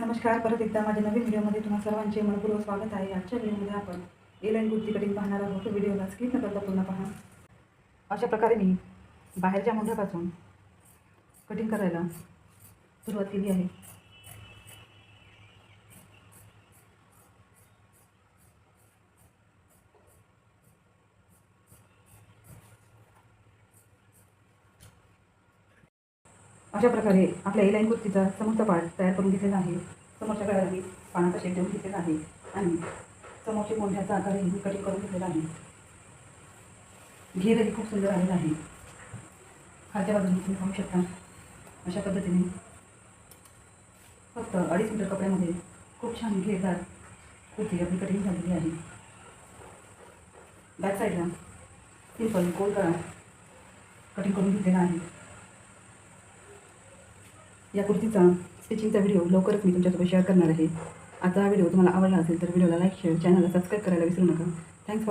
नमस्कार. परत एकदा माझ्या नवीन व्हिडिओमध्ये तुम्हा सर्वांचे मनपूर्वक स्वागत आहे. आजच्या व्हिडिओमध्ये आपण ए-लाईन कुर्ती कटिंग पाहणार आहोत. व्हिडिओला स्किप न करता पूर्ण पहा. अशा प्रकारे मी बाहेरच्या मोंढ्यापासून कटिंग करायला सुरुवात केली आहे. अशा प्रकारे आपल्या ए-लाईन कुर्तीचा समोरचा पार्ट तयार करून घेतलेला आहे. समोरच्या गळ्याला मी पानाचा शेप देऊन घेतलेला आहे आणि समोरच्या मोंढ्याचा आकारही मी कटिंग करून घेतलेला आहे. घेरही खूप सुंदर आलेला आहे. खालच्या बाजूने तुम्ही पाहू शकता. अशा पद्धतीने फक्त 2.5 मीटर कपड्यामध्ये खूप छान घेरदार कुर्ती आपली कटिंग झालेली आहे. बॅक साईडला सिंपल गोल गळा कटिंग करून घेतलेला आहे. या कुर्तीचा स्टिचिंगचा व्हिडिओ लवकरच मी तुमच्यासोबत शेअर करणार आहे. आजचा हा व्हिडिओ तुम्हाला आवडला असेल तर व्हिडिओला लाईक, शेअर, चॅनलला सबस्क्राईब करायला विसरू नका. Thanks for